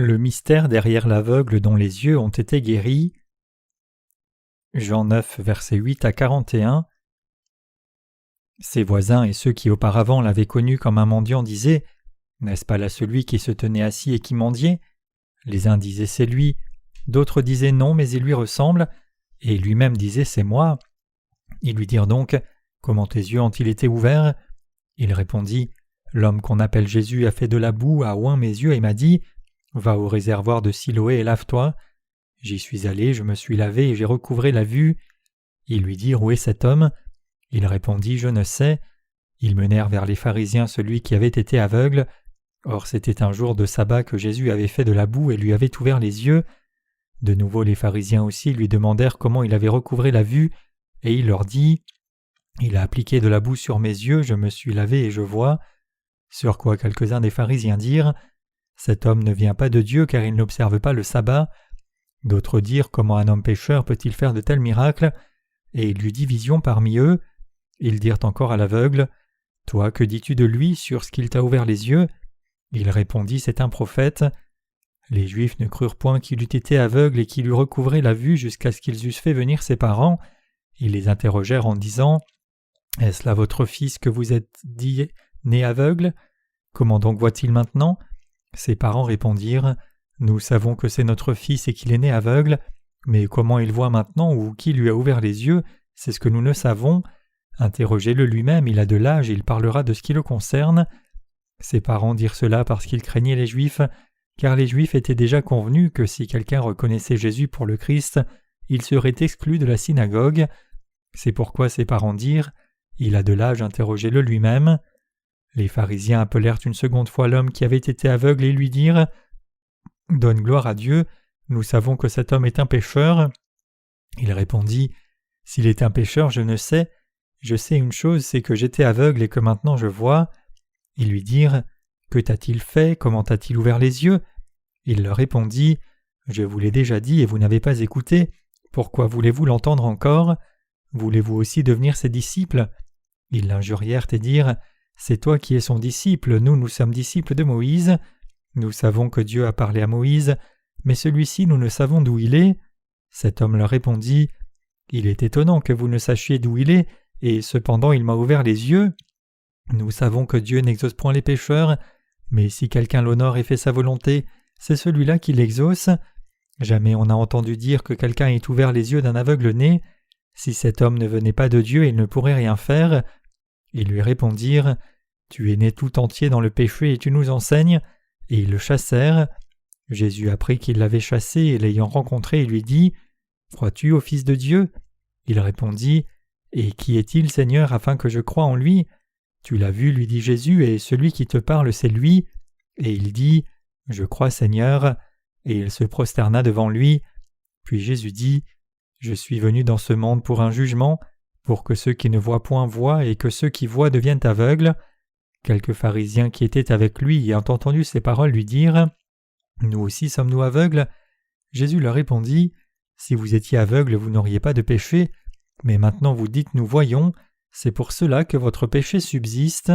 Le mystère derrière l'aveugle dont les yeux ont été guéris. Jean 9, versets 8 à 41. Ses voisins et ceux qui auparavant l'avaient connu comme un mendiant disaient « N'est-ce pas là celui qui se tenait assis et qui mendiait ?» Les uns disaient « C'est lui », d'autres disaient « Non, mais il lui ressemble », et lui-même disait « C'est moi ». Ils lui dirent donc « Comment tes yeux ont-ils été ouverts ?» Il répondit « L'homme qu'on appelle Jésus a fait de la boue, a oint mes yeux et m'a dit « Va au réservoir de Siloé et lave-toi ». J'y suis allé, je me suis lavé et j'ai recouvré la vue. » Ils lui dirent « Où est cet homme ?» Il répondit « Je ne sais ». Ils menèrent vers les pharisiens celui qui avait été aveugle. Or c'était un jour de sabbat que Jésus avait fait de la boue et lui avait ouvert les yeux. De nouveau les pharisiens aussi lui demandèrent comment il avait recouvré la vue, et il leur dit « Il a appliqué de la boue sur mes yeux, je me suis lavé et je vois. » Sur quoi quelques-uns des pharisiens dirent « Cet homme ne vient pas de Dieu car il n'observe pas le sabbat. » D'autres dirent « Comment un homme pécheur peut-il faire de tels miracles ?» Et il y eut division parmi eux. Ils dirent encore à l'aveugle « Toi, que dis-tu de lui sur ce qu'il t'a ouvert les yeux ?» Il répondit « C'est un prophète. » Les Juifs ne crurent point qu'il eût été aveugle et qu'il eût recouvré la vue jusqu'à ce qu'ils eussent fait venir ses parents. Ils les interrogèrent en disant « Est-ce là votre fils que vous êtes dit né aveugle ? Comment donc voit-il maintenant ?» Ses parents répondirent « Nous savons que c'est notre fils et qu'il est né aveugle, mais comment il voit maintenant ou qui lui a ouvert les yeux, c'est ce que nous ne savons. Interrogez-le lui-même, il a de l'âge et il parlera de ce qui le concerne. » Ses parents dirent cela parce qu'ils craignaient les Juifs, car les Juifs étaient déjà convenus que si quelqu'un reconnaissait Jésus pour le Christ, il serait exclu de la synagogue. C'est pourquoi ses parents dirent « Il a de l'âge, interrogez-le lui-même. » Les pharisiens appelèrent une seconde fois l'homme qui avait été aveugle et lui dirent « Donne gloire à Dieu, nous savons que cet homme est un pécheur. » Il répondit « S'il est un pécheur, je ne sais. Je sais une chose, c'est que j'étais aveugle et que maintenant je vois. » Ils lui dirent « Que t'a-t-il fait? Comment t'a-t-il ouvert les yeux ?» Il leur répondit « Je vous l'ai déjà dit et vous n'avez pas écouté. Pourquoi voulez-vous l'entendre encore? Voulez-vous aussi devenir ses disciples ?» Ils l'injurièrent et dirent « C'est toi qui es son disciple, nous sommes disciples de Moïse. Nous savons que Dieu a parlé à Moïse, mais celui-ci nous ne savons d'où il est. » Cet homme leur répondit « Il est étonnant que vous ne sachiez d'où il est, et cependant il m'a ouvert les yeux. Nous savons que Dieu n'exauce point les pécheurs, mais si quelqu'un l'honore et fait sa volonté, c'est celui-là qui l'exauce. Jamais on n'a entendu dire que quelqu'un ait ouvert les yeux d'un aveugle né. Si cet homme ne venait pas de Dieu, il ne pourrait rien faire. » Ils lui répondirent « Tu es né tout entier dans le péché et tu nous enseignes. » Et ils le chassèrent. Jésus apprit qu'ils l'avaient chassé et l'ayant rencontré, il lui dit « Crois-tu au Fils de Dieu ?» Il répondit « Et qui est-il, Seigneur, afin que je croie en lui ?» Tu l'as vu, lui dit Jésus, et celui qui te parle, c'est lui. Et il dit « Je crois, Seigneur. » Et il se prosterna devant lui. Puis Jésus dit « Je suis venu dans ce monde pour un jugement, pour que ceux qui ne voient point voient et que ceux qui voient deviennent aveugles. » Quelques pharisiens qui étaient avec lui ayant entendu ces paroles lui dirent « Nous aussi sommes-nous aveugles ?» Jésus leur répondit « Si vous étiez aveugles, vous n'auriez pas de péché, mais maintenant vous dites « Nous voyons », c'est pour cela que votre péché subsiste. »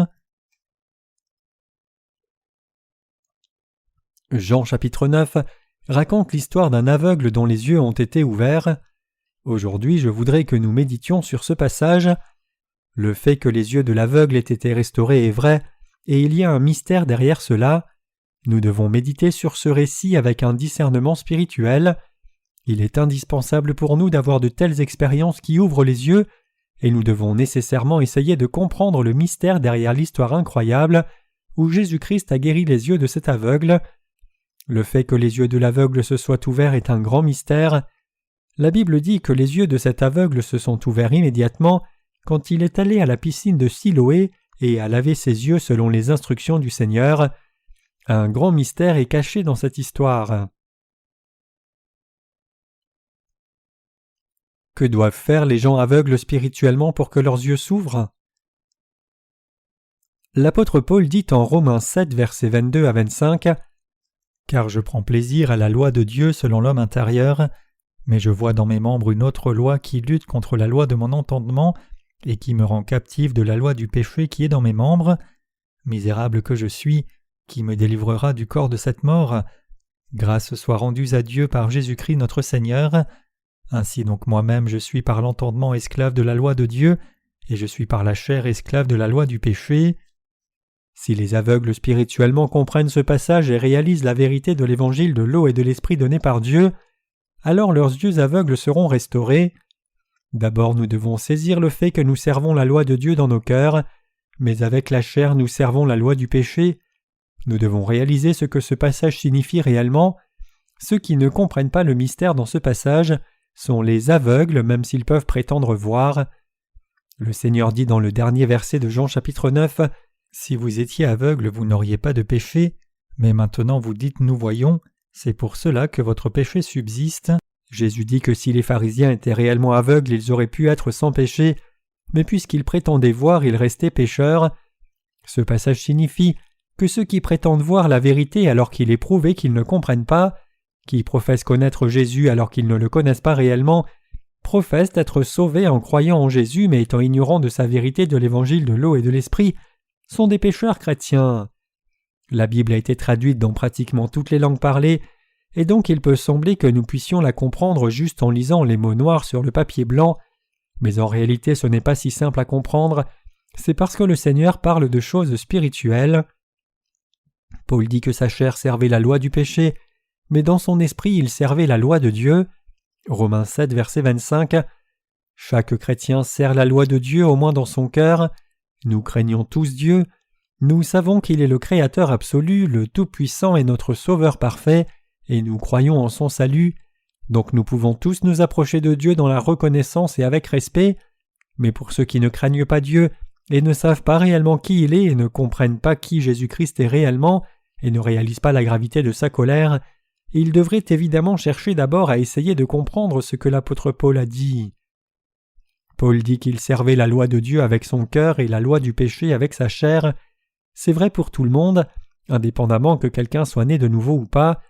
Jean chapitre 9 raconte l'histoire d'un aveugle dont les yeux ont été ouverts. Aujourd'hui, je voudrais que nous méditions sur ce passage. Le fait que les yeux de l'aveugle aient été restaurés est vrai, et il y a un mystère derrière cela. Nous devons méditer sur ce récit avec un discernement spirituel. Il est indispensable pour nous d'avoir de telles expériences qui ouvrent les yeux, et nous devons nécessairement essayer de comprendre le mystère derrière l'histoire incroyable où Jésus-Christ a guéri les yeux de cet aveugle. Le fait que les yeux de l'aveugle se soient ouverts est un grand mystère. La Bible dit que les yeux de cet aveugle se sont ouverts immédiatement quand il est allé à la piscine de Siloé et a lavé ses yeux selon les instructions du Seigneur. Un grand mystère est caché dans cette histoire. Que doivent faire les gens aveugles spirituellement pour que leurs yeux s'ouvrent? L'apôtre Paul dit en Romains 7, versets 22 à 25 « Car je prends plaisir à la loi de Dieu selon l'homme intérieur, mais je vois dans mes membres une autre loi qui lutte contre la loi de mon entendement et qui me rend captif de la loi du péché qui est dans mes membres. Misérable que je suis, qui me délivrera du corps de cette mort? Grâce soit rendue à Dieu par Jésus-Christ notre Seigneur. Ainsi donc moi-même je suis par l'entendement esclave de la loi de Dieu, et je suis par la chair esclave de la loi du péché. Si les aveugles spirituellement comprennent ce passage et réalisent la vérité de l'évangile de l'eau et de l'esprit donné par Dieu, alors leurs yeux aveugles seront restaurés. D'abord nous devons saisir le fait que nous servons la loi de Dieu dans nos cœurs, mais avec la chair nous servons la loi du péché. Nous devons réaliser ce que ce passage signifie réellement. Ceux qui ne comprennent pas le mystère dans ce passage sont les aveugles, même s'ils peuvent prétendre voir. Le Seigneur dit dans le dernier verset de Jean chapitre 9, « Si vous étiez aveugle, vous n'auriez pas de péché, mais maintenant vous dites « Nous voyons », c'est pour cela que votre péché subsiste. » Jésus dit que si les pharisiens étaient réellement aveugles, ils auraient pu être sans péché, mais puisqu'ils prétendaient voir, ils restaient pécheurs. Ce passage signifie que ceux qui prétendent voir la vérité alors qu'il est prouvé qu'ils ne comprennent pas, qui professent connaître Jésus alors qu'ils ne le connaissent pas réellement, professent être sauvés en croyant en Jésus mais étant ignorants de sa vérité de l'évangile de l'eau et de l'esprit, sont des pécheurs chrétiens. La Bible a été traduite dans pratiquement toutes les langues parlées, et donc il peut sembler que nous puissions la comprendre juste en lisant les mots noirs sur le papier blanc, mais en réalité ce n'est pas si simple à comprendre, c'est parce que le Seigneur parle de choses spirituelles. Paul dit que sa chair servait la loi du péché, mais dans son esprit il servait la loi de Dieu. Romains 7, verset 25. Chaque chrétien sert la loi de Dieu au moins dans son cœur. Nous craignons tous Dieu. Nous savons qu'il est le Créateur absolu, le Tout-Puissant et notre Sauveur parfait, et nous croyons en son salut. Donc nous pouvons tous nous approcher de Dieu dans la reconnaissance et avec respect. Mais pour ceux qui ne craignent pas Dieu et ne savent pas réellement qui il est et ne comprennent pas qui Jésus-Christ est réellement et ne réalisent pas la gravité de sa colère, ils devraient évidemment chercher d'abord à essayer de comprendre ce que l'apôtre Paul a dit. Paul dit qu'il servait la loi de Dieu avec son cœur et la loi du péché avec sa chair. C'est vrai pour tout le monde, indépendamment que quelqu'un soit né de nouveau ou pas.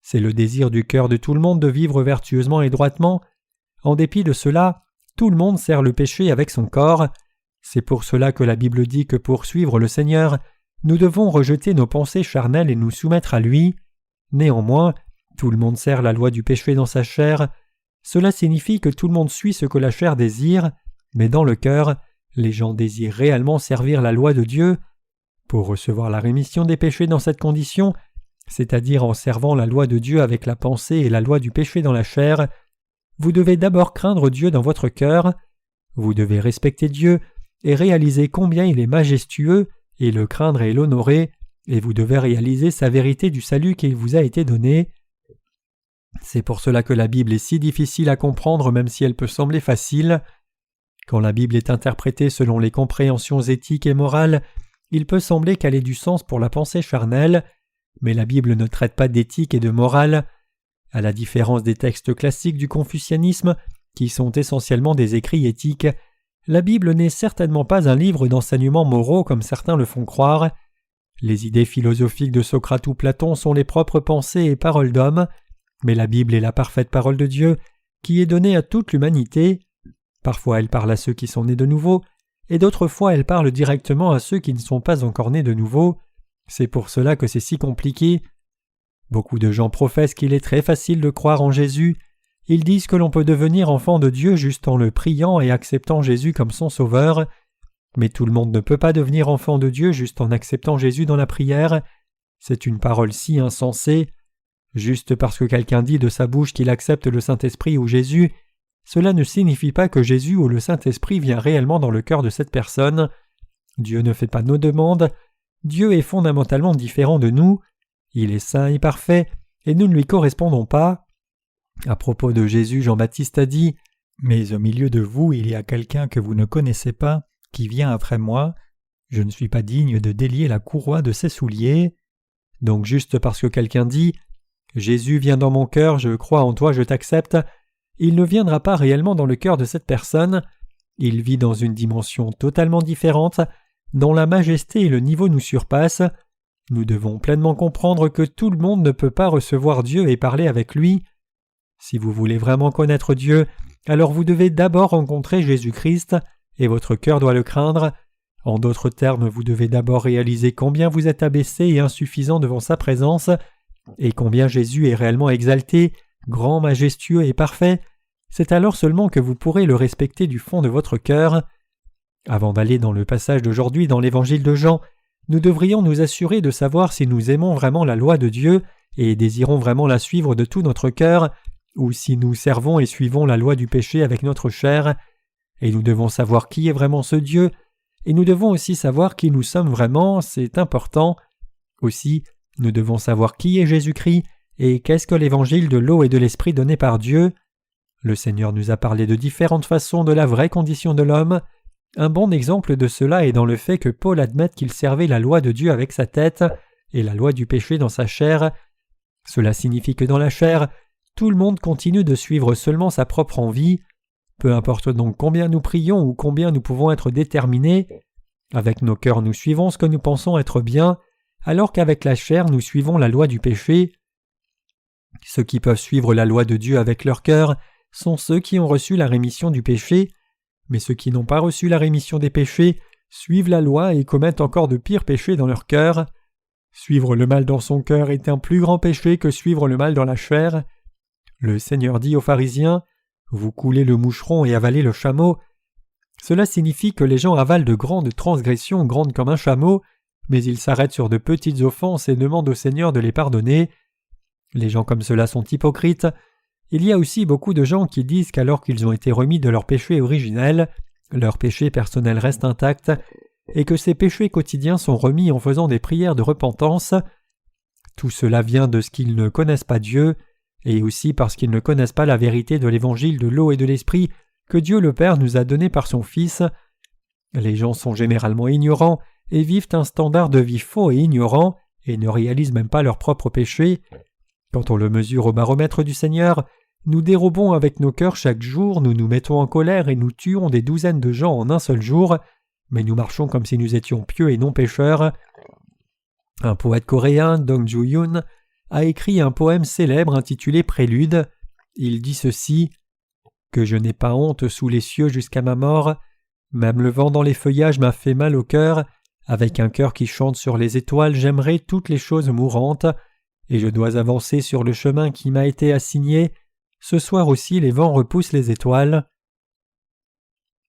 C'est le désir du cœur de tout le monde de vivre vertueusement et droitement. En dépit de cela, tout le monde sert le péché avec son corps. C'est pour cela que la Bible dit que pour suivre le Seigneur, nous devons rejeter nos pensées charnelles et nous soumettre à lui. Néanmoins, tout le monde sert la loi du péché dans sa chair. Cela signifie que tout le monde suit ce que la chair désire, mais dans le cœur, les gens désirent réellement servir la loi de Dieu. Pour recevoir la rémission des péchés dans cette condition, c'est-à-dire en servant la loi de Dieu avec la pensée et la loi du péché dans la chair, vous devez d'abord craindre Dieu dans votre cœur, vous devez respecter Dieu et réaliser combien il est majestueux et le craindre et l'honorer, et vous devez réaliser sa vérité du salut qu'il vous a été donné. C'est pour cela que la Bible est si difficile à comprendre même si elle peut sembler facile. Quand la Bible est interprétée selon les compréhensions éthiques et morales, il peut sembler qu'elle ait du sens pour la pensée charnelle, mais la Bible ne traite pas d'éthique et de morale. À la différence des textes classiques du confucianisme, qui sont essentiellement des écrits éthiques, la Bible n'est certainement pas un livre d'enseignements moraux comme certains le font croire. Les idées philosophiques de Socrate ou Platon sont les propres pensées et paroles d'hommes, mais la Bible est la parfaite parole de Dieu qui est donnée à toute l'humanité. Parfois elle parle à ceux qui sont nés de nouveau, et d'autres fois elle parle directement à ceux qui ne sont pas encore nés de nouveau. C'est pour cela que c'est si compliqué. Beaucoup de gens professent qu'il est très facile de croire en Jésus. Ils disent que l'on peut devenir enfant de Dieu juste en le priant et acceptant Jésus comme son sauveur. Mais tout le monde ne peut pas devenir enfant de Dieu juste en acceptant Jésus dans la prière. C'est une parole si insensée. Juste parce que quelqu'un dit de sa bouche qu'il accepte le Saint-Esprit ou Jésus, cela ne signifie pas que Jésus ou le Saint-Esprit vient réellement dans le cœur de cette personne. Dieu ne fait pas nos demandes. Dieu est fondamentalement différent de nous. Il est saint et parfait, et nous ne lui correspondons pas. À propos de Jésus, Jean-Baptiste a dit « Mais au milieu de vous, il y a quelqu'un que vous ne connaissez pas, qui vient après moi. Je ne suis pas digne de délier la courroie de ses souliers. » Donc juste parce que quelqu'un dit « Jésus vient dans mon cœur, je crois en toi, je t'accepte », il ne viendra pas réellement dans le cœur de cette personne. Il vit dans une dimension totalement différente, dont la majesté et le niveau nous surpassent. Nous devons pleinement comprendre que tout le monde ne peut pas recevoir Dieu et parler avec lui. Si vous voulez vraiment connaître Dieu, alors vous devez d'abord rencontrer Jésus-Christ, et votre cœur doit le craindre. En d'autres termes, vous devez d'abord réaliser combien vous êtes abaissé et insuffisant devant sa présence, et combien Jésus est réellement exalté, grand, majestueux et parfait, c'est alors seulement que vous pourrez le respecter du fond de votre cœur. Avant d'aller dans le passage d'aujourd'hui dans l'Évangile de Jean, nous devrions nous assurer de savoir si nous aimons vraiment la loi de Dieu et désirons vraiment la suivre de tout notre cœur, ou si nous servons et suivons la loi du péché avec notre chair. Et nous devons savoir qui est vraiment ce Dieu, et nous devons aussi savoir qui nous sommes vraiment, c'est important. Aussi, nous devons savoir qui est Jésus-Christ et qu'est-ce que l'Évangile de l'eau et de l'Esprit donné par Dieu. Le Seigneur nous a parlé de différentes façons de la vraie condition de l'homme. Un bon exemple de cela est dans le fait que Paul admette qu'il servait la loi de Dieu avec sa tête et la loi du péché dans sa chair. Cela signifie que dans la chair, tout le monde continue de suivre seulement sa propre envie. Peu importe donc combien nous prions ou combien nous pouvons être déterminés, avec nos cœurs nous suivons ce que nous pensons être bien, alors qu'avec la chair nous suivons la loi du péché. Ceux qui peuvent suivre la loi de Dieu avec leur cœur sont ceux qui ont reçu la rémission du péché, mais ceux qui n'ont pas reçu la rémission des péchés suivent la loi et commettent encore de pires péchés dans leur cœur. Suivre le mal dans son cœur est un plus grand péché que suivre le mal dans la chair. Le Seigneur dit aux pharisiens « Vous coulez le moucheron et avalez le chameau ». Cela signifie que les gens avalent de grandes transgressions grandes comme un chameau, mais ils s'arrêtent sur de petites offenses et demandent au Seigneur de les pardonner. Les gens comme cela sont hypocrites. Il y a aussi beaucoup de gens qui disent qu'alors qu'ils ont été remis de leur péché originel, leur péché personnel reste intact, et que ces péchés quotidiens sont remis en faisant des prières de repentance. Tout cela vient de ce qu'ils ne connaissent pas Dieu, et aussi parce qu'ils ne connaissent pas la vérité de l'Évangile de l'eau et de l'Esprit que Dieu le Père nous a donné par son Fils. Les gens sont généralement ignorants et vivent un standard de vie faux et ignorant, et ne réalisent même pas leurs propres péchés. Quand on le mesure au baromètre du Seigneur, nous dérobons avec nos cœurs chaque jour, nous nous mettons en colère et nous tuons des douzaines de gens en un seul jour, mais nous marchons comme si nous étions pieux et non pécheurs. Un poète coréen, Dong Ju-yoon, a écrit un poème célèbre intitulé Prélude. Il dit ceci « Que je n'ai pas honte sous les cieux jusqu'à ma mort, même le vent dans les feuillages m'a fait mal au cœur, avec un cœur qui chante sur les étoiles, j'aimerais toutes les choses mourantes, et je dois avancer sur le chemin qui m'a été assigné. Ce soir aussi les vents repoussent les étoiles. »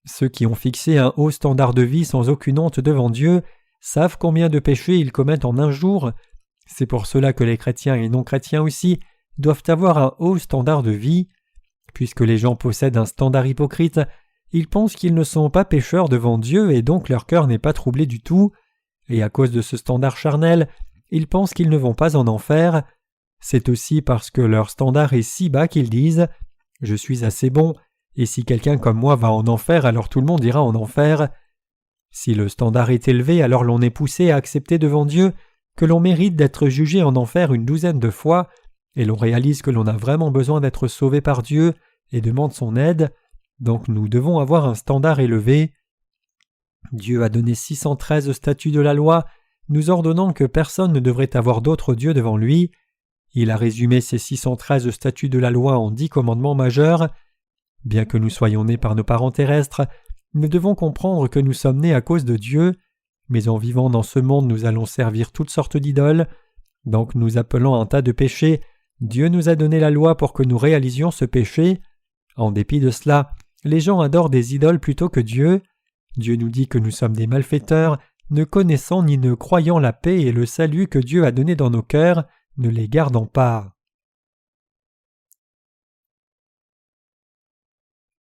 Ceux qui ont fixé un haut standard de vie sans aucune honte devant Dieu savent combien de péchés ils commettent en un jour. C'est pour cela que les chrétiens et non-chrétiens aussi doivent avoir un haut standard de vie. Puisque les gens possèdent un standard hypocrite, ils pensent qu'ils ne sont pas pécheurs devant Dieu et donc leur cœur n'est pas troublé du tout. Et à cause de ce standard charnel, ils pensent qu'ils ne vont pas en enfer. C'est aussi parce que leur standard est si bas qu'ils disent « Je suis assez bon, et si quelqu'un comme moi va en enfer, alors tout le monde ira en enfer. » Si le standard est élevé, alors l'on est poussé à accepter devant Dieu que l'on mérite d'être jugé en enfer une douzaine de fois, et l'on réalise que l'on a vraiment besoin d'être sauvé par Dieu et demande son aide, donc nous devons avoir un standard élevé. Dieu a donné 613 statuts de la loi, nous ordonnant que personne ne devrait avoir d'autre Dieu devant lui. Il a résumé ces 613 statuts de la loi en 10 commandements majeurs. Bien que nous soyons nés par nos parents terrestres, nous devons comprendre que nous sommes nés à cause de Dieu, mais en vivant dans ce monde nous allons servir toutes sortes d'idoles, donc nous appelant un tas de péchés. Dieu nous a donné la loi pour que nous réalisions ce péché. En dépit de cela, les gens adorent des idoles plutôt que Dieu. Dieu nous dit que nous sommes des malfaiteurs, ne connaissant ni ne croyant la paix et le salut que Dieu a donné dans nos cœurs, ne les gardant pas.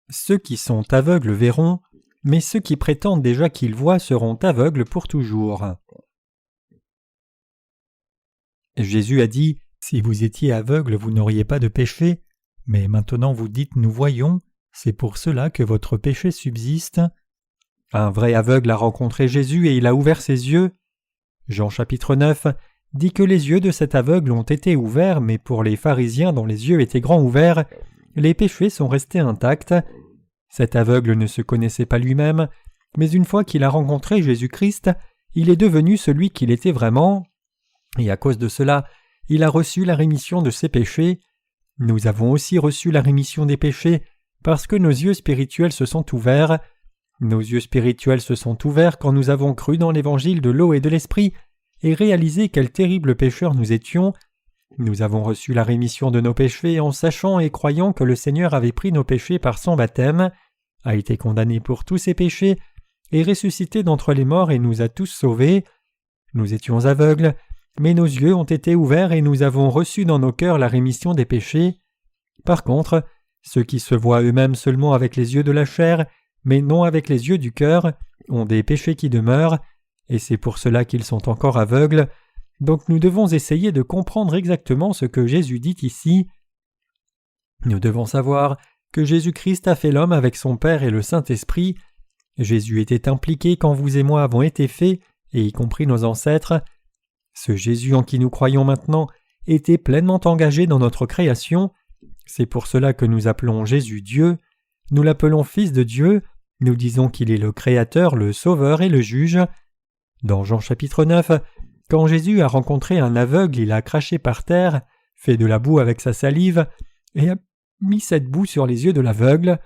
Ceux qui sont aveugles verront, mais ceux qui prétendent déjà qu'ils voient seront aveugles pour toujours. Jésus a dit « Si vous étiez aveugles, vous n'auriez pas de péché, mais maintenant vous dites « Nous voyons », c'est pour cela que votre péché subsiste. » Un vrai aveugle a rencontré Jésus et il a ouvert ses yeux. Jean chapitre 9 dit que les yeux de cet aveugle ont été ouverts, mais pour les pharisiens dont les yeux étaient grands ouverts, les péchés sont restés intacts. Cet aveugle ne se connaissait pas lui-même, mais une fois qu'il a rencontré Jésus-Christ, il est devenu celui qu'il était vraiment, et à cause de cela, il a reçu la rémission de ses péchés. Nous avons aussi reçu la rémission des péchés parce que nos yeux spirituels se sont ouverts. Nos yeux spirituels se sont ouverts quand nous avons cru dans l'évangile de l'eau et de l'esprit et réalisé quels terribles pécheurs nous étions. Nous avons reçu la rémission de nos péchés en sachant et croyant que le Seigneur avait pris nos péchés par son baptême, a été condamné pour tous ses péchés, est ressuscité d'entre les morts et nous a tous sauvés. Nous étions aveugles, mais nos yeux ont été ouverts et nous avons reçu dans nos cœurs la rémission des péchés. Par contre, ceux qui se voient eux-mêmes seulement avec les yeux de la chair, mais non avec les yeux du cœur, ont des péchés qui demeurent, et c'est pour cela qu'ils sont encore aveugles. Donc nous devons essayer de comprendre exactement ce que Jésus dit ici. Nous devons savoir que Jésus-Christ a fait l'homme avec son Père et le Saint-Esprit. Jésus était impliqué quand vous et moi avons été faits, et y compris nos ancêtres. Ce Jésus en qui nous croyons maintenant était pleinement engagé dans notre création. C'est pour cela que nous appelons Jésus Dieu. Nous l'appelons Fils de Dieu. Nous disons qu'il est le Créateur, le Sauveur et le Juge. Dans Jean chapitre 9, quand Jésus a rencontré un aveugle, il a craché par terre, fait de la boue avec sa salive, et a mis cette boue sur les yeux de l'aveugle.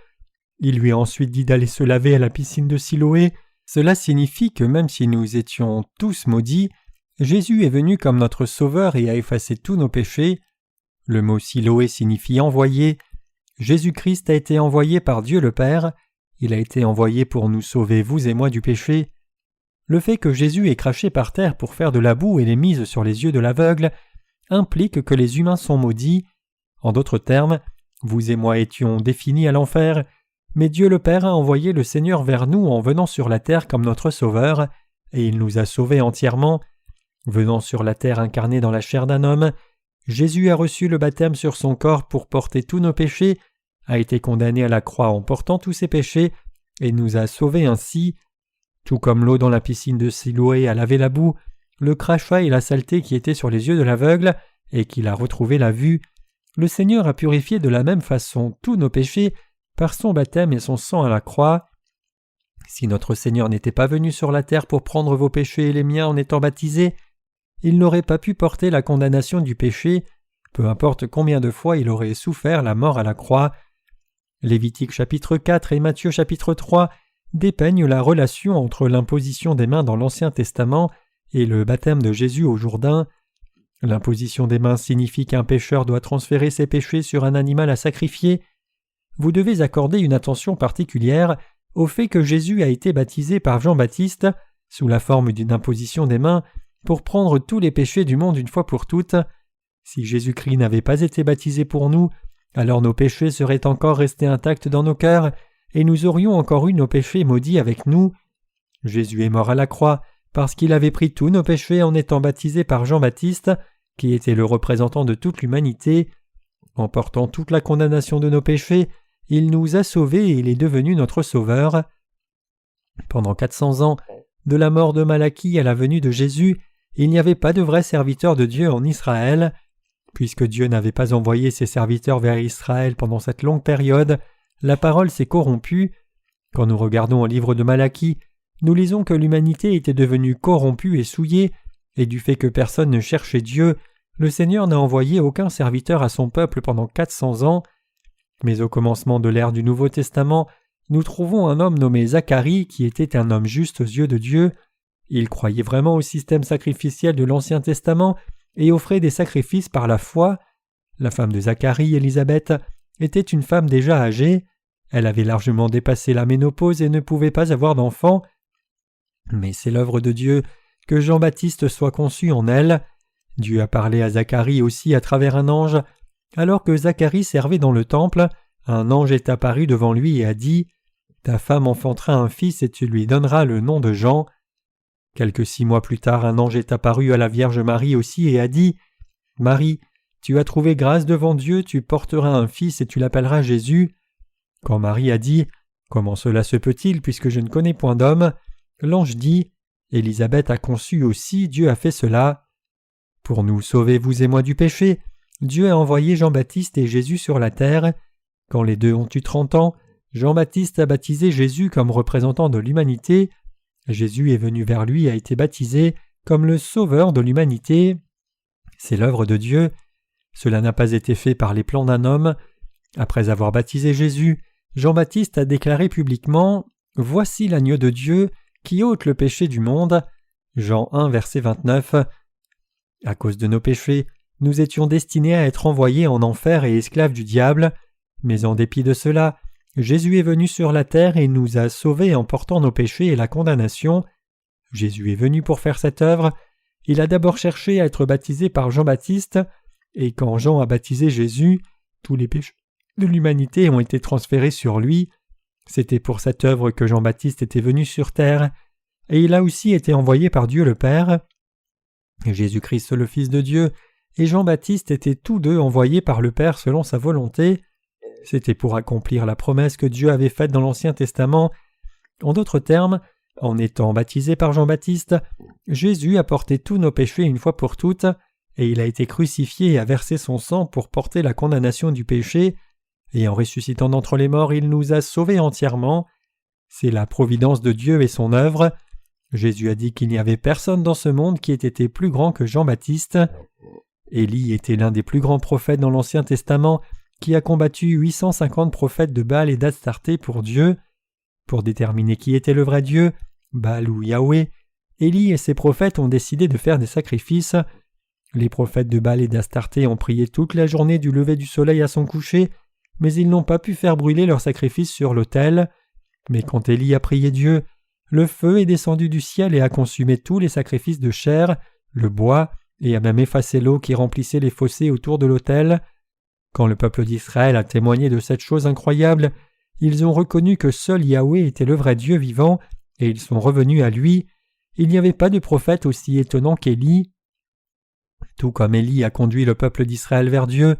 Il lui a ensuite dit d'aller se laver à la piscine de Siloé. Cela signifie que même si nous étions tous maudits, Jésus est venu comme notre Sauveur et a effacé tous nos péchés. Le mot Siloé signifie envoyé. Jésus-Christ a été envoyé par Dieu le Père. Il a été envoyé pour nous sauver, vous et moi, du péché. Le fait que Jésus ait craché par terre pour faire de la boue et l'ait mise sur les yeux de l'aveugle implique que les humains sont maudits. En d'autres termes, vous et moi étions définis à l'enfer, mais Dieu le Père a envoyé le Seigneur vers nous en venant sur la terre comme notre Sauveur, et il nous a sauvés entièrement. Venant sur la terre incarné dans la chair d'un homme, Jésus a reçu le baptême sur son corps pour porter tous nos péchés, a été condamné à la croix en portant tous ses péchés, et nous a sauvés ainsi. Tout comme l'eau dans la piscine de Siloé a lavé la boue, le crachat et la saleté qui étaient sur les yeux de l'aveugle, et qu'il a retrouvé la vue, le Seigneur a purifié de la même façon tous nos péchés par son baptême et son sang à la croix. Si notre Seigneur n'était pas venu sur la terre pour prendre vos péchés et les miens en étant baptisé, il n'aurait pas pu porter la condamnation du péché, peu importe combien de fois il aurait souffert la mort à la croix. Lévitique chapitre 4 et Matthieu chapitre 3 dépeignent la relation entre l'imposition des mains dans l'Ancien Testament et le baptême de Jésus au Jourdain. L'imposition des mains signifie qu'un pécheur doit transférer ses péchés sur un animal à sacrifier. Vous devez accorder une attention particulière au fait que Jésus a été baptisé par Jean-Baptiste sous la forme d'une imposition des mains pour prendre tous les péchés du monde une fois pour toutes. Si Jésus-Christ n'avait pas été baptisé pour nous, alors nos péchés seraient encore restés intacts dans nos cœurs et nous aurions encore eu nos péchés maudits avec nous. Jésus est mort à la croix parce qu'il avait pris tous nos péchés en étant baptisé par Jean-Baptiste, qui était le représentant de toute l'humanité. En portant toute la condamnation de nos péchés, il nous a sauvés et il est devenu notre Sauveur. Pendant 400 ans, de la mort de Malachie à la venue de Jésus, il n'y avait pas de vrai serviteur de Dieu en Israël. Puisque Dieu n'avait pas envoyé ses serviteurs vers Israël pendant cette longue période, la parole s'est corrompue. Quand nous regardons au livre de Malachie, nous lisons que l'humanité était devenue corrompue et souillée, et du fait que personne ne cherchait Dieu, le Seigneur n'a envoyé aucun serviteur à son peuple pendant 400 ans. Mais au commencement de l'ère du Nouveau Testament, nous trouvons un homme nommé Zacharie qui était un homme juste aux yeux de Dieu. Il croyait vraiment au système sacrificiel de l'Ancien Testament et offrait des sacrifices par la foi. La femme de Zacharie, Élisabeth, était une femme déjà âgée. Elle avait largement dépassé la ménopause et ne pouvait pas avoir d'enfant. Mais c'est l'œuvre de Dieu que Jean-Baptiste soit conçu en elle. Dieu a parlé à Zacharie aussi à travers un ange. Alors que Zacharie servait dans le temple, un ange est apparu devant lui et a dit « Ta femme enfantera un fils et tu lui donneras le nom de Jean. » Quelques 6 mois plus tard, un ange est apparu à la Vierge Marie aussi et a dit « Marie, tu as trouvé grâce devant Dieu, tu porteras un fils et tu l'appelleras Jésus. » Quand Marie a dit « Comment cela se peut-il puisque je ne connais point d'homme ?» l'ange dit « Élisabeth a conçu aussi, Dieu a fait cela. » Pour nous sauver, vous et moi, du péché, Dieu a envoyé Jean-Baptiste et Jésus sur la terre. Quand les deux ont eu 30 ans, Jean-Baptiste a baptisé Jésus comme représentant de l'humanité. Jésus est venu vers lui et a été baptisé comme le sauveur de l'humanité. C'est l'œuvre de Dieu. Cela n'a pas été fait par les plans d'un homme. Après avoir baptisé Jésus, Jean-Baptiste a déclaré publiquement « Voici l'agneau de Dieu qui ôte le péché du monde. » Jean 1, verset 29. À cause de nos péchés, nous étions destinés à être envoyés en enfer et esclaves du diable, mais en dépit de cela, Jésus est venu sur la terre et nous a sauvés en portant nos péchés et la condamnation. Jésus est venu pour faire cette œuvre. Il a d'abord cherché à être baptisé par Jean-Baptiste, et quand Jean a baptisé Jésus, tous les péchés de l'humanité ont été transférés sur lui. C'était pour cette œuvre que Jean-Baptiste était venu sur terre, et il a aussi été envoyé par Dieu le Père. Jésus-Christ le Fils de Dieu et Jean-Baptiste étaient tous deux envoyés par le Père selon sa volonté. C'était pour accomplir la promesse que Dieu avait faite dans l'Ancien Testament. En d'autres termes, en étant baptisé par Jean-Baptiste, Jésus a porté tous nos péchés une fois pour toutes, et il a été crucifié et a versé son sang pour porter la condamnation du péché, et en ressuscitant d'entre les morts, il nous a sauvés entièrement. C'est la providence de Dieu et son œuvre. Jésus a dit qu'il n'y avait personne dans ce monde qui ait été plus grand que Jean-Baptiste. Élie était l'un des plus grands prophètes dans l'Ancien Testament qui a combattu 850 prophètes de Baal et d'Astarté pour Dieu. Pour déterminer qui était le vrai Dieu, Baal ou Yahweh, Élie et ses prophètes ont décidé de faire des sacrifices. Les prophètes de Baal et d'Astarté ont prié toute la journée du lever du soleil à son coucher, mais ils n'ont pas pu faire brûler leurs sacrifices sur l'autel. Mais quand Élie a prié Dieu, le feu est descendu du ciel et a consumé tous les sacrifices de chair, le bois, et a même effacé l'eau qui remplissait les fossés autour de l'autel. Quand le peuple d'Israël a témoigné de cette chose incroyable, ils ont reconnu que seul Yahweh était le vrai Dieu vivant, et ils sont revenus à lui. Il n'y avait pas de prophète aussi étonnant qu'Élie. Tout comme Élie a conduit le peuple d'Israël vers Dieu,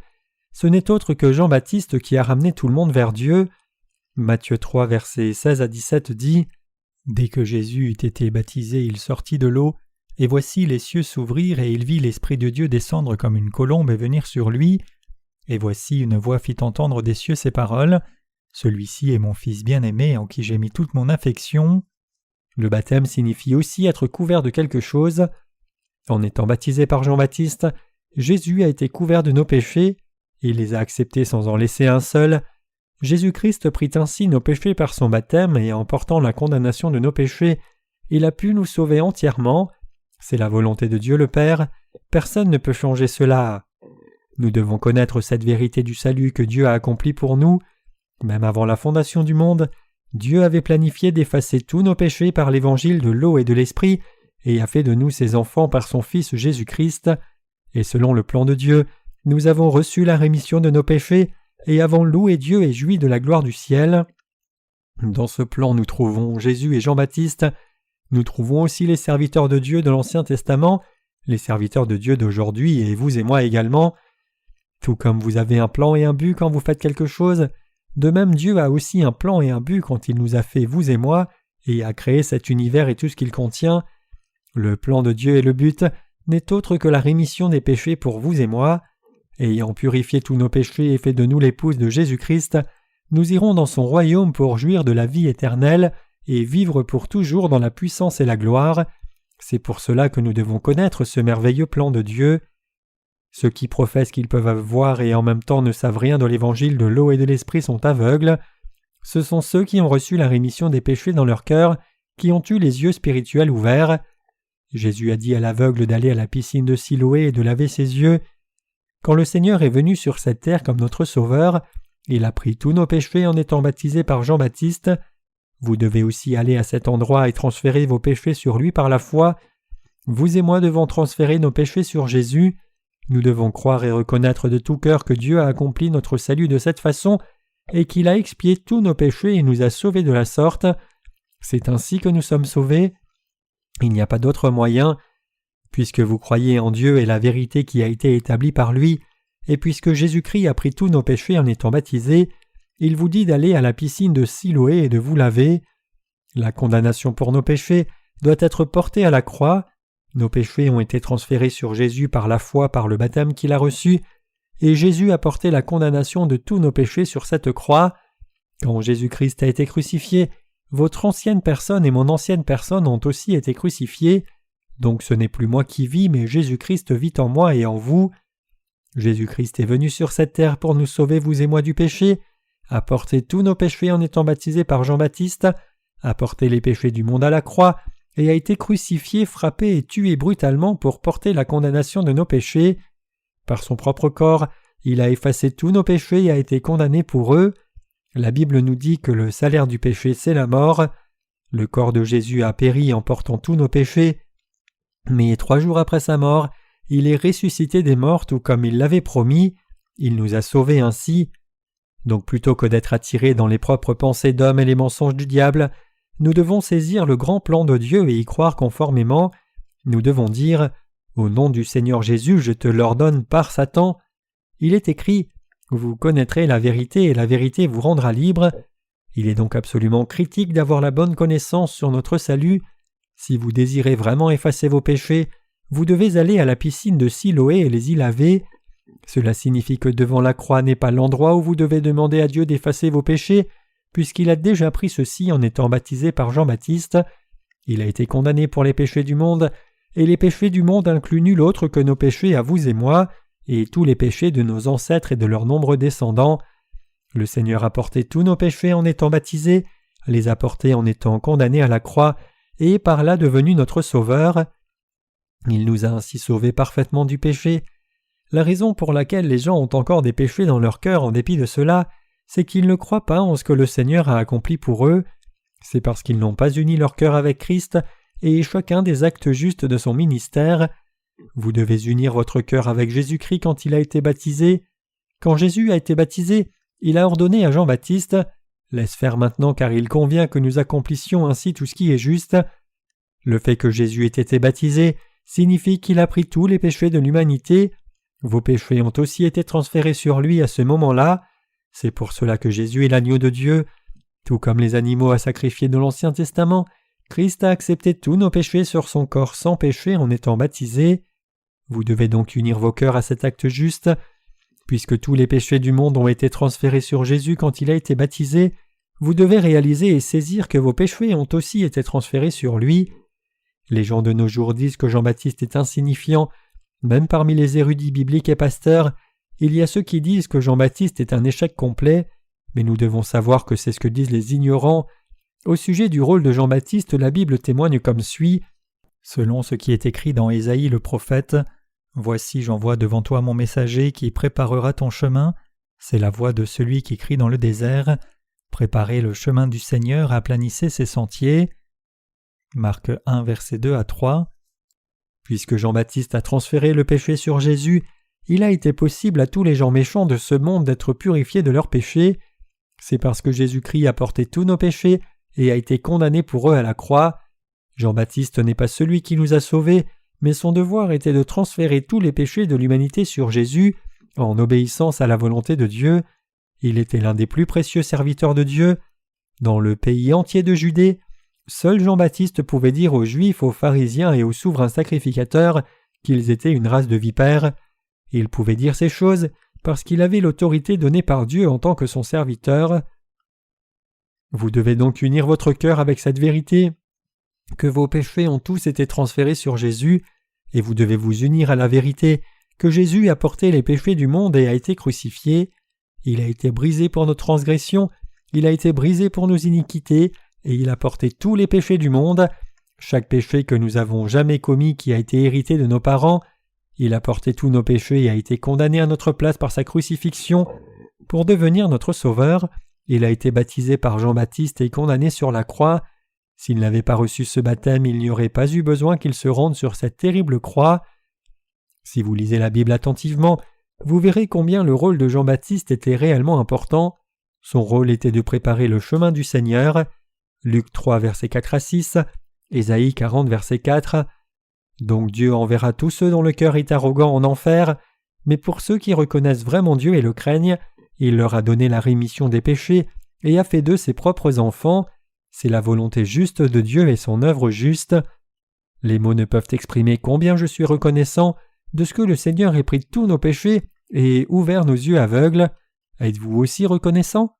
ce n'est autre que Jean-Baptiste qui a ramené tout le monde vers Dieu. Matthieu 3, versets 16 à 17 dit « Dès que Jésus eut été baptisé, il sortit de l'eau, et voici les cieux s'ouvrirent, et il vit l'Esprit de Dieu descendre comme une colombe et venir sur lui. Et voici une voix fit entendre des cieux ces paroles, « Celui-ci est mon Fils bien-aimé, en qui j'ai mis toute mon affection. » Le baptême signifie aussi être couvert de quelque chose. En étant baptisé par Jean-Baptiste, Jésus a été couvert de nos péchés, et il les a acceptés sans en laisser un seul. Jésus-Christ prit ainsi nos péchés par son baptême, et en portant la condamnation de nos péchés, il a pu nous sauver entièrement. C'est la volonté de Dieu le Père, personne ne peut changer cela. Nous devons connaître cette vérité du salut que Dieu a accompli pour nous. Même avant la fondation du monde, Dieu avait planifié d'effacer tous nos péchés par l'évangile de l'eau et de l'esprit, et a fait de nous ses enfants par son Fils Jésus-Christ. Et selon le plan de Dieu, nous avons reçu la rémission de nos péchés, et avons loué Dieu et joui de la gloire du ciel. Dans ce plan, nous trouvons Jésus et Jean-Baptiste. Nous trouvons aussi les serviteurs de Dieu de l'Ancien Testament, les serviteurs de Dieu d'aujourd'hui, et vous et moi également. Tout comme vous avez un plan et un but quand vous faites quelque chose, de même Dieu a aussi un plan et un but quand il nous a fait, vous et moi, et a créé cet univers et tout ce qu'il contient. Le plan de Dieu et le but n'est autre que la rémission des péchés pour vous et moi. Ayant purifié tous nos péchés et fait de nous l'épouse de Jésus-Christ, nous irons dans son royaume pour jouir de la vie éternelle et vivre pour toujours dans la puissance et la gloire. C'est pour cela que nous devons connaître ce merveilleux plan de Dieu. Ceux qui professent qu'ils peuvent voir et en même temps ne savent rien de l'évangile de l'eau et de l'esprit sont aveugles. Ce sont ceux qui ont reçu la rémission des péchés dans leur cœur, qui ont eu les yeux spirituels ouverts. Jésus a dit à l'aveugle d'aller à la piscine de Siloé et de laver ses yeux. Quand le Seigneur est venu sur cette terre comme notre Sauveur, il a pris tous nos péchés en étant baptisé par Jean-Baptiste. Vous devez aussi aller à cet endroit et transférer vos péchés sur lui par la foi. Vous et moi devons transférer nos péchés sur Jésus. Nous devons croire et reconnaître de tout cœur que Dieu a accompli notre salut de cette façon et qu'il a expié tous nos péchés et nous a sauvés de la sorte. C'est ainsi que nous sommes sauvés. Il n'y a pas d'autre moyen. Puisque vous croyez en Dieu et la vérité qui a été établie par lui, et puisque Jésus-Christ a pris tous nos péchés en étant baptisé, il vous dit d'aller à la piscine de Siloé et de vous laver. La condamnation pour nos péchés doit être portée à la croix. Nos péchés ont été transférés sur Jésus par la foi par le baptême qu'il a reçu, et Jésus a porté la condamnation de tous nos péchés sur cette croix. Quand Jésus-Christ a été crucifié, votre ancienne personne et mon ancienne personne ont aussi été crucifiées. Donc ce n'est plus moi qui vis, mais Jésus-Christ vit en moi et en vous. Jésus-Christ est venu sur cette terre pour nous sauver, vous et moi, du péché, a porté tous nos péchés en étant baptisé par Jean-Baptiste, a porté les péchés du monde à la croix, et a été crucifié, frappé et tué brutalement pour porter la condamnation de nos péchés. Par son propre corps, il a effacé tous nos péchés et a été condamné pour eux. La Bible nous dit que le salaire du péché, c'est la mort. Le corps de Jésus a péri en portant tous nos péchés, mais 3 jours après sa mort, il est ressuscité des morts tout comme il l'avait promis. Il nous a sauvés ainsi. Donc plutôt que d'être attirés dans les propres pensées d'hommes et les mensonges du diable, nous devons saisir le grand plan de Dieu et y croire conformément. Nous devons dire « Au nom du Seigneur Jésus, je te l'ordonne par Satan ». Il est écrit « Vous connaîtrez la vérité et la vérité vous rendra libre ». Il est donc absolument critique d'avoir la bonne connaissance sur notre salut. Si vous désirez vraiment effacer vos péchés, vous devez aller à la piscine de Siloé et les y laver. Cela signifie que devant la croix n'est pas l'endroit où vous devez demander à Dieu d'effacer vos péchés, puisqu'il a déjà pris ceci en étant baptisé par Jean-Baptiste. Il a été condamné pour les péchés du monde, et les péchés du monde incluent nul autre que nos péchés à vous et moi, et tous les péchés de nos ancêtres et de leurs nombreux descendants. Le Seigneur a porté tous nos péchés en étant baptisé, les a portés en étant condamné à la croix, et est par là devenu notre Sauveur. Il nous a ainsi sauvés parfaitement du péché. La raison pour laquelle les gens ont encore des péchés dans leur cœur en dépit de cela, c'est qu'ils ne croient pas en ce que le Seigneur a accompli pour eux. C'est parce qu'ils n'ont pas uni leur cœur avec Christ et chacun des actes justes de son ministère. Vous devez unir votre cœur avec Jésus-Christ quand il a été baptisé. Quand Jésus a été baptisé, il a ordonné à Jean-Baptiste « Laisse faire maintenant car il convient que nous accomplissions ainsi tout ce qui est juste ». Le fait que Jésus ait été baptisé signifie qu'il a pris tous les péchés de l'humanité. Vos péchés ont aussi été transférés sur lui à ce moment-là. C'est pour cela que Jésus est l'agneau de Dieu. Tout comme les animaux à sacrifier dans l'Ancien Testament, Christ a accepté tous nos péchés sur son corps sans péché en étant baptisé. Vous devez donc unir vos cœurs à cet acte juste. Puisque tous les péchés du monde ont été transférés sur Jésus quand il a été baptisé, vous devez réaliser et saisir que vos péchés ont aussi été transférés sur lui. Les gens de nos jours disent que Jean-Baptiste est insignifiant. Même parmi les érudits bibliques et pasteurs, il y a ceux qui disent que Jean-Baptiste est un échec complet, mais nous devons savoir que c'est ce que disent les ignorants. Au sujet du rôle de Jean-Baptiste, la Bible témoigne comme suit. Selon ce qui est écrit dans Ésaïe le prophète, « Voici j'envoie devant toi mon messager qui préparera ton chemin. C'est la voix de celui qui crie dans le désert. Préparez le chemin du Seigneur, aplanissez ses sentiers. » Marc 1, versets 2 à 3. Puisque Jean-Baptiste a transféré le péché sur Jésus, il a été possible à tous les gens méchants de ce monde d'être purifiés de leurs péchés. C'est parce que Jésus-Christ a porté tous nos péchés et a été condamné pour eux à la croix. Jean-Baptiste n'est pas celui qui nous a sauvés, mais son devoir était de transférer tous les péchés de l'humanité sur Jésus, en obéissance à la volonté de Dieu. Il était l'un des plus précieux serviteurs de Dieu. Dans le pays entier de Judée, seul Jean-Baptiste pouvait dire aux Juifs, aux pharisiens et aux souverains sacrificateurs qu'ils étaient une race de vipères. Il pouvait dire ces choses parce qu'il avait l'autorité donnée par Dieu en tant que son serviteur. Vous devez donc unir votre cœur avec cette vérité, que vos péchés ont tous été transférés sur Jésus, et vous devez vous unir à la vérité que Jésus a porté les péchés du monde et a été crucifié. Il a été brisé pour nos transgressions, il a été brisé pour nos iniquités, et il a porté tous les péchés du monde, chaque péché que nous avons jamais commis qui a été hérité de nos parents. Il a porté tous nos péchés et a été condamné à notre place par sa crucifixion. Pour devenir notre Sauveur, il a été baptisé par Jean-Baptiste et condamné sur la croix. S'il n'avait pas reçu ce baptême, il n'y aurait pas eu besoin qu'il se rende sur cette terrible croix. Si vous lisez la Bible attentivement, vous verrez combien le rôle de Jean-Baptiste était réellement important. Son rôle était de préparer le chemin du Seigneur. Luc 3, versets 4 à 6, Ésaïe 40, verset 4. Donc Dieu enverra tous ceux dont le cœur est arrogant en enfer, mais pour ceux qui reconnaissent vraiment Dieu et le craignent, il leur a donné la rémission des péchés et a fait d'eux ses propres enfants. C'est la volonté juste de Dieu et son œuvre juste. Les mots ne peuvent exprimer combien je suis reconnaissant de ce que le Seigneur ait pris tous nos péchés et ouvert nos yeux aveugles. Êtes-vous aussi reconnaissant ?